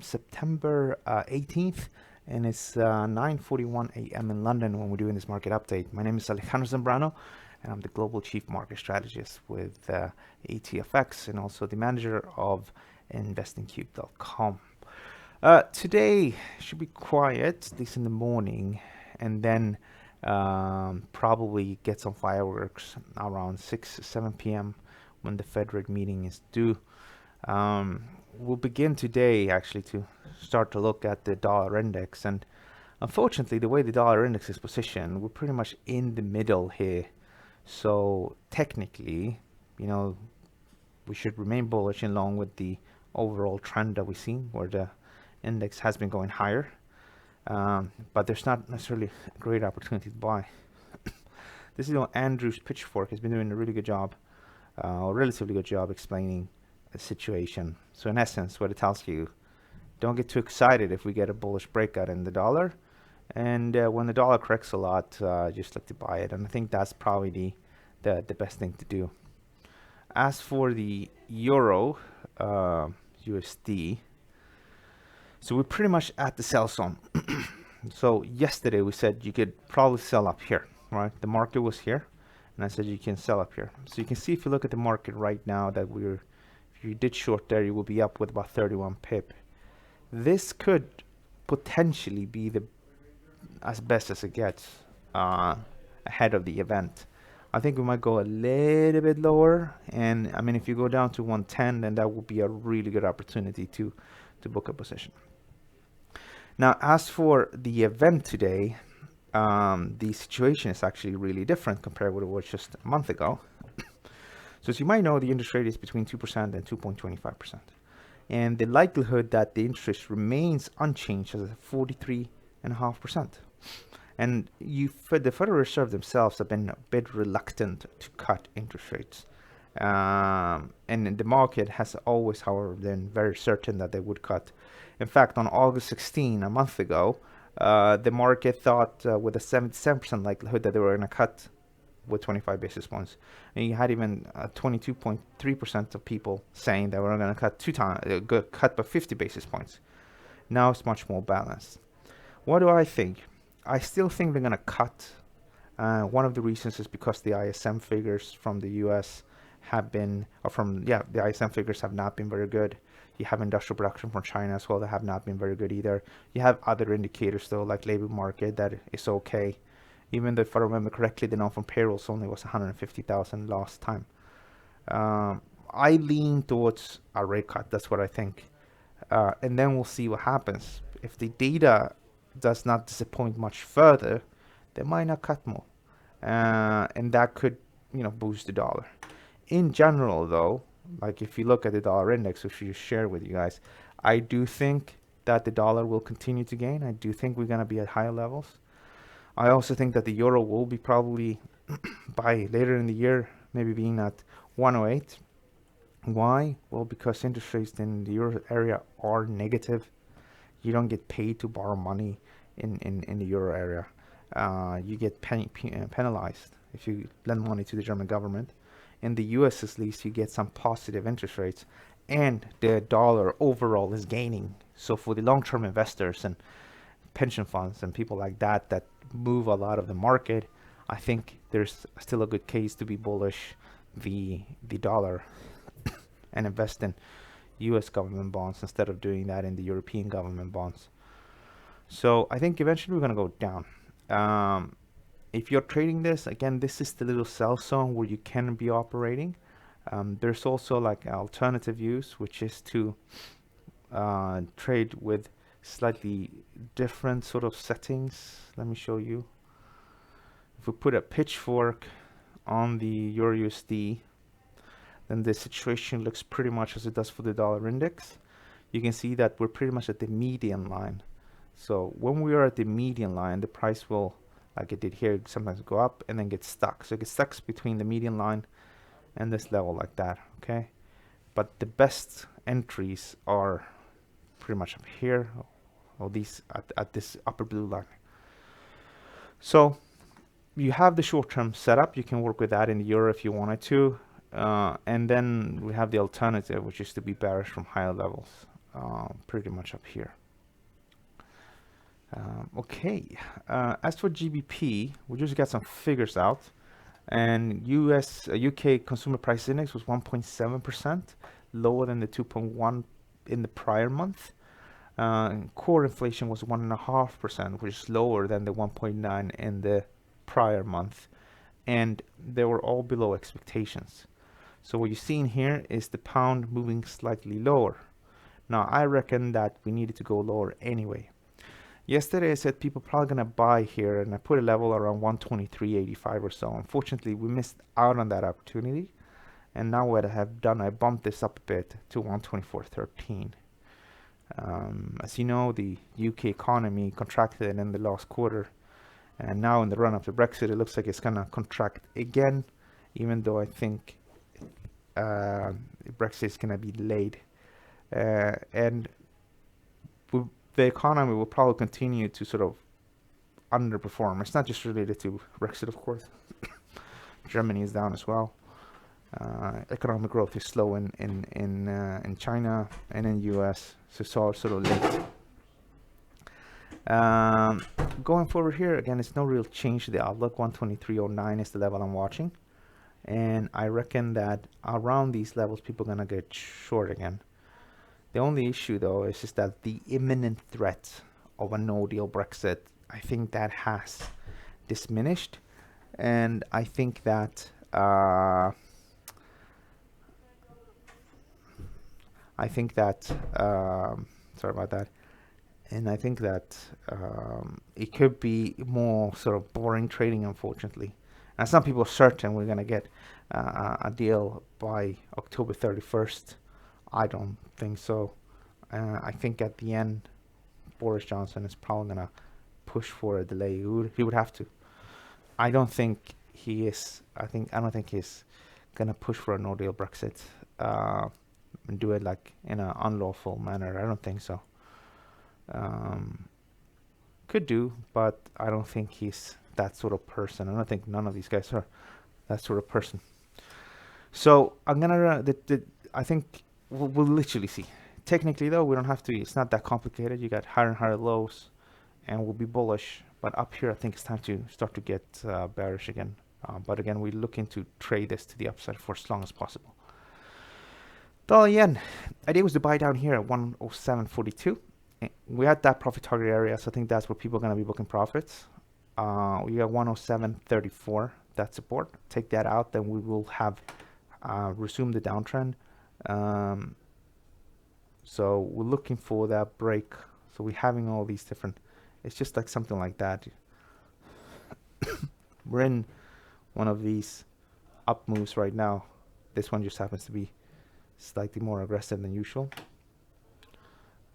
September 18th, and it's 9:41 a.m. in London when we're doing this market update. My name is Alejandro Zambrano, and I'm the Global Chief Market Strategist with ATFX and also the manager of investingcube.com. Today should be quiet, at least in the morning, and then probably get some fireworks around 6-7 p.m. when the Fed rate meeting is due. We'll begin today actually to start to look at the dollar index, and unfortunately the way the dollar index is positioned, we're pretty much in the middle here. So technically, we should remain bullish along with the overall trend that we've seen where the index has been going higher, but there's not necessarily a great opportunity to buy. This is Andrew's Pitchfork has been doing a really good job, a relatively good job explaining the situation. So in essence, what it tells you, don't get too excited if we get a bullish breakout in the dollar, and when the dollar corrects a lot, just look to buy it. And I think that's probably the best thing to do. As for the euro USD, so we're pretty much at the sell zone. So yesterday we said you could probably sell up here, right? The market was here, and I said you can sell up here. So you can see if you look at the market right now that if you did short there, you will be up with about 31 pip. This could potentially be as best as it gets ahead of the event. I think we might go a little bit lower, and I mean if you go down to 110, then that would be a really good opportunity to book a position. Now, as for the event today, the situation is actually really different compared with what it was just a month ago. So as you might know, the interest rate is between 2% and 2.25%. And the likelihood that the interest remains unchanged is 43.5%. And the Federal Reserve themselves have been a bit reluctant to cut interest rates. And the market has always, however, been very certain that they would cut. In fact, on August 16, a month ago, the market thought with a 77% likelihood that they were going to cut with 25 basis points. And you had even 22.3% of people saying that we're going to cut cut by 50 basis points. Now it's much more balanced. What do I think? I still think they're going to cut. One of the reasons is because the ISM figures from the US the ISM figures have not been very good. You have industrial production from China as well that have not been very good either. You have other indicators though, like labor market, that is okay. Even though, if I remember correctly, the non-farm payrolls only was 150,000 last time. I lean towards a rate cut. That's what I think. And then we'll see what happens. If the data does not disappoint much further, they might not cut more. And that could, boost the dollar. In general, though, like if you look at the dollar index, which we share with you guys, I do think that the dollar will continue to gain. I do think we're going to be at higher levels. I also think that the euro will be probably by later in the year, maybe being at 108. Why? Well, because interest rates in the euro area are negative. You don't get paid to borrow money in the euro area. You get penalized if you lend money to the German government. In the US, at least, you get some positive interest rates, and the dollar overall is gaining. So for the long-term investors and pension funds and people like that move a lot of the market, I think there's still a good case to be bullish the dollar and invest in US government bonds instead of doing that in the European government bonds. So I think eventually we're going to go down. If you're trading this, again, this is the little sell zone where you can be operating. There's also like alternative use, which is to trade with slightly different sort of settings. Let me show you. If we put a pitchfork on the Euro USD, then the situation looks pretty much as it does for the dollar index. You can see that we're pretty much at the median line. So when we are at the median line, the price will, like it did here, sometimes go up and then get stuck. So it gets stuck between the median line and this level like that, okay? But the best entries are pretty much up here, or these at this upper blue line. So you have the short-term setup. You can work with that in the euro if you wanted to. And then we have the alternative, which is to be bearish from higher levels. pretty much up here. Okay, as for GBP, we just got some figures out, and UK consumer price index was 1.7%, lower than the 2.1 in the prior month. Core inflation was 1.5%, which is lower than the 1.9 in the prior month, and they were all below expectations. So what you're seeing here is the pound moving slightly lower. Now I reckon that we needed to go lower anyway. Yesterday I said people probably gonna buy here, and I put a level around 123.85 or so. Unfortunately, we missed out on that opportunity, and now what I have done, I bumped this up a bit to 124.13. As you know, the UK economy contracted in the last quarter, and now in the run-up to Brexit, it looks like it's gonna contract again, even though I think Brexit is gonna be delayed, and the economy will probably continue to sort of underperform. It's not just related to Brexit, of course. Germany is down as well. Economic growth is slow in China and in US, so it's all sort of linked. Going forward here, again, it's no real change to the outlook. 123.09 is the level I'm watching, and I reckon that around these levels people are gonna get short again. The only issue though is just that the imminent threat of a no-deal Brexit, I think that has diminished, and I think that sorry about that. And I think that it could be more sort of boring trading, unfortunately. And some people are certain we're going to get a deal by October 31st. I don't think so. I think at the end, Boris Johnson is probably going to push for a delay. He would have to. I don't think he is. I don't think he's going to push for a no-deal Brexit and do it like in an unlawful manner. I don't think so. Could do, but I don't think he's that sort of person. I don't think none of these guys are that sort of person. So I'm gonna I think we'll literally see. Technically though, we don't have to. It's not that complicated. You got higher and higher lows, and we'll be bullish. But up here, I think it's time to start to get bearish again. But again, we're looking to trade this to the upside for as long as possible. Dollar yen, idea was to buy down here at 107.42. We had that profit target area, so I think that's where people are going to be booking profits. We got 107.34, that support. Take that out, then we will have resumed the downtrend. So we're looking for that break. So we're having all these different, it's just like something like that. We're in one of these up moves right now. This one just happens to be slightly more aggressive than usual.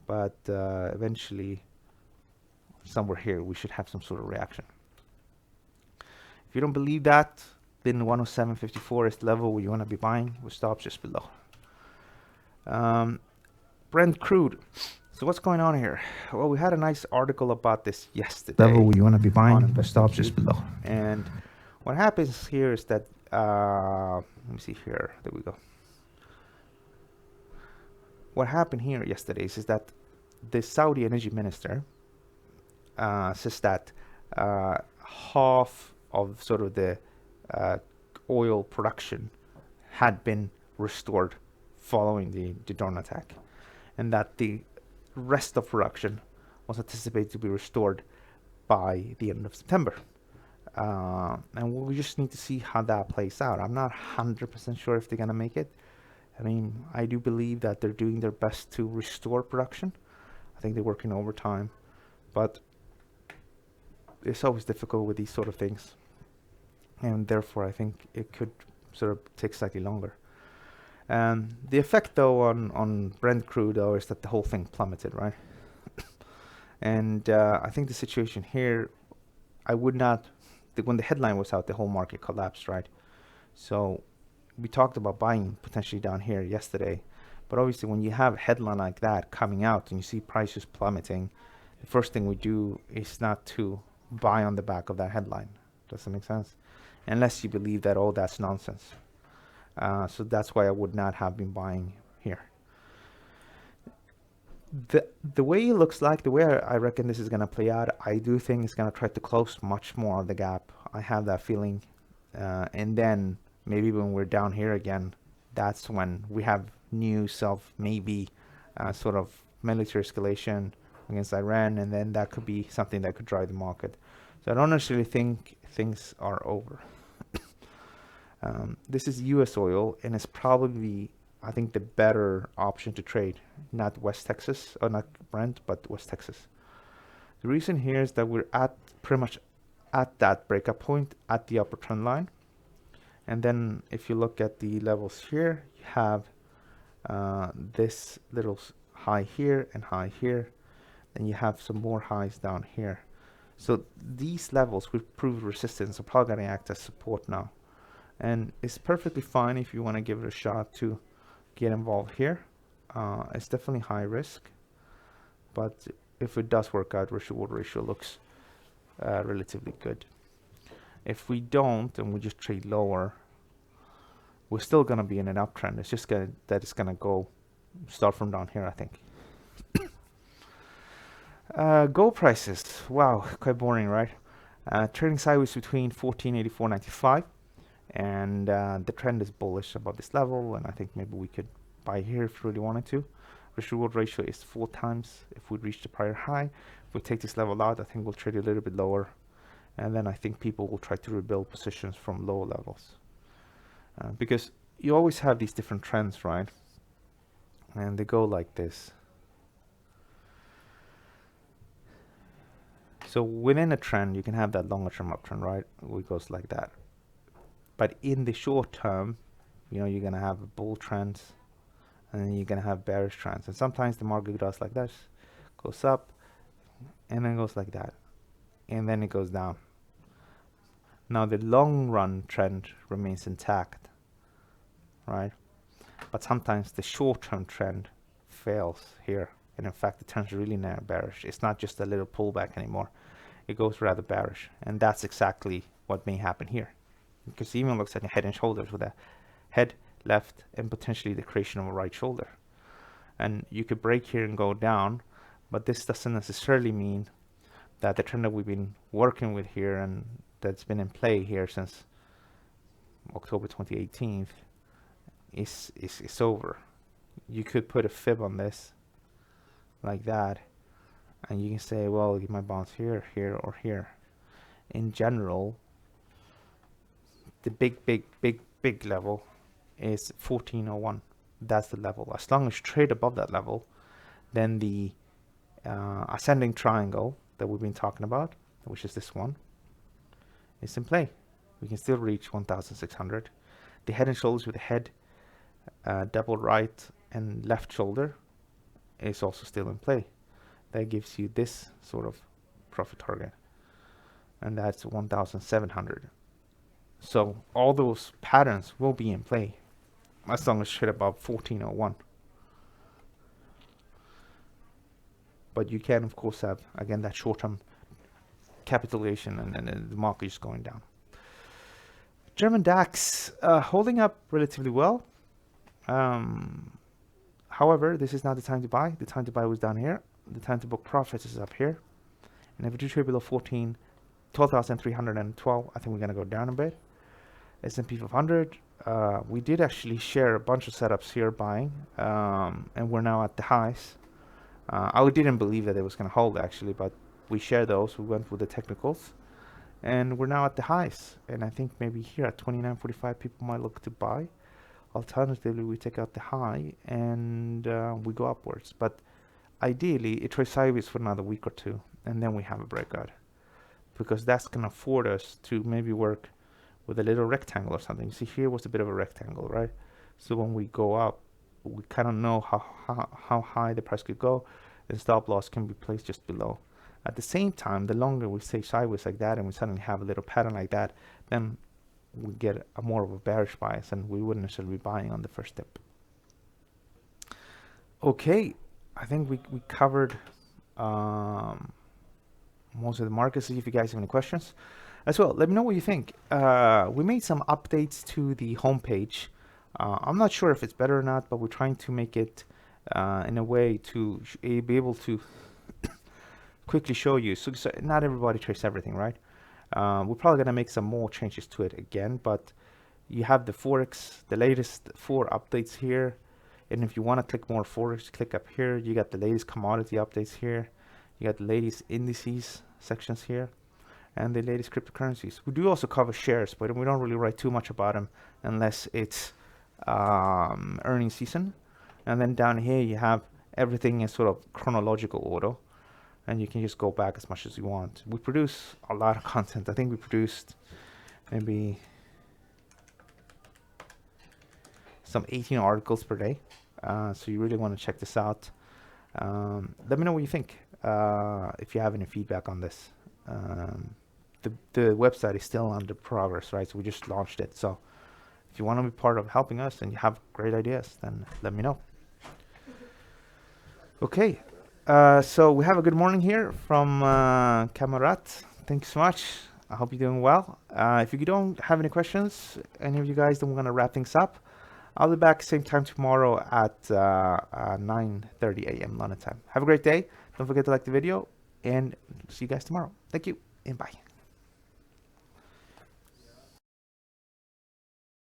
But eventually, somewhere here, we should have some sort of reaction. If you don't believe that, then 107.54 is the level where you want to be buying with stops just below. Brent crude. So what's going on here? Well, we had a nice article about this yesterday. Level where you want to be buying with stops just below. And what happens here is that, let me see here. There we go. What happened here yesterday is that the Saudi energy minister says that half of sort of the oil production had been restored following the drone attack, and that the rest of production was anticipated to be restored by the end of September. And we just need to see how that plays out. I'm not 100% sure if they're going to make it. I mean, I do believe that they're doing their best to restore production. I think they're working overtime, but it's always difficult with these sort of things. And therefore, I think it could sort of take slightly longer. The effect, though, on Brent crude, though, is that the whole thing plummeted, right? And I think the situation here, I would not, when the headline was out, the whole market collapsed, right? So we talked about buying potentially down here yesterday, but obviously when you have a headline like that coming out and you see prices plummeting, the first thing we do is not to buy on the back of that headline. Does that make sense? Unless you believe that, oh, that's nonsense. So that's why I would not have been buying here. The way it looks like, the way I reckon this is going to play out, I do think it's going to try to close much more of the gap. I have that feeling. And then maybe when we're down here again, that's when we have news of maybe sort of military escalation against Iran, and then that could be something that could drive the market. So I don't necessarily think things are over. This is US oil, and it's probably, I think, the better option to trade, not West Texas, or not Brent, but West Texas. The reason here is that we're at pretty much at that breakup point at the upper trend line. And then if you look at the levels here, you have this little high here and high here. Then you have some more highs down here. So these levels, we've proved resistance, are probably going to act as support now. And it's perfectly fine if you want to give it a shot to get involved here. It's definitely high risk, but if it does work out, risk-reward ratio looks relatively good. If we don't and we just trade lower, we're still going to be in an uptrend. It's just that it's going to go start from down here, I think. Gold prices, wow, quite boring, right? Trading sideways between 1484.95, and the trend is bullish about this level, and I think maybe we could buy here if we really wanted to. Risk-reward ratio is 4 times if we reach the prior high. If we take this level out, I think we'll trade a little bit lower, and then I think people will try to rebuild positions from low levels. Because you always have these different trends, right? And they go like this. So within a trend, you can have that longer term uptrend, right? It goes like that. But in the short term, you know, you're going to have bull trends, and then you're going to have bearish trends. And sometimes the market does like this, goes up, and then goes like that. And then it goes down. Now the long run trend remains intact, right? But sometimes the short term trend fails here. And in fact, it turns really narrow bearish. It's not just a little pullback anymore. It goes rather bearish. And that's exactly what may happen here. Because it even looks like a head and shoulders with a head, left, and potentially the creation of a right shoulder. And you could break here and go down, but this doesn't necessarily mean that the trend that we've been working with here and that's been in play here since October 2018 is over. You could put a fib on this like that, and you can say, well, you might bounce here, here, or here. In general, the big level is 1401. That's the level. As long as you trade above that level, then the ascending triangle that we've been talking about, which is this one, is in play. We can still reach 1600. The head and shoulders with the head, double right and left shoulder is also still in play. That gives you this sort of profit target, and that's 1700. So all those patterns will be in play as long as you trade above 1401. But you can of course have, again, that short-term capitulation, and then the market is going down. German DAX holding up relatively well. However, this is not the time to buy. The time to buy was down here. The time to book profits is up here. And if we do trade below 12,312, I think we're going to go down a bit. S&P 500, we did actually share a bunch of setups here buying, and we're now at the highs. I didn't believe that it was going to hold actually, but we shared those. We went with the technicals, and we're now at the highs. And I think maybe here at 29.45, people might look to buy. Alternatively, we take out the high and we go upwards. But ideally, it trades sideways for another week or two, and then we have a breakout, because that's going to afford us to maybe work with a little rectangle or something. You see here was a bit of a rectangle, right? So when we go up, we kind of know how high the price could go, and stop loss can be placed just below. At the same time, the longer we stay sideways like that and we suddenly have a little pattern like that, then we get a more of a bearish bias, and we wouldn't necessarily be buying on the first dip. Okay, I think we covered most of the markets. See if you guys have any questions as well. Let me know what you think. We made some updates to the homepage. I'm not sure if it's better or not, but we're trying to make it in a way to be able to quickly show you. So not everybody trades everything, right? We're probably gonna make some more changes to it again, but you have the Forex, the latest 4 updates here. And if you want to click more Forex, click up here. You got the latest commodity updates here. You got the latest indices sections here, and the latest cryptocurrencies. We do also cover shares, but we don't really write too much about them unless it's earnings season. And then down here you have everything in sort of chronological order, and you can just go back as much as you want. We produce a lot of content. I think we produced maybe some 18 articles per day. So you really want to check this out. Let me know what you think. If you have any feedback on this. The website is still under progress, right? So we just launched it. So if you want to be part of helping us and you have great ideas, then let me know. Okay. So we have a good morning here from Kamarat. Thank you so much. I hope you're doing well. If you don't have any questions, any of you guys, then we're going to wrap things up. I'll be back same time tomorrow at 9:30 a.m. London time. Have a great day. Don't forget to like the video, and see you guys tomorrow. Thank you, and bye.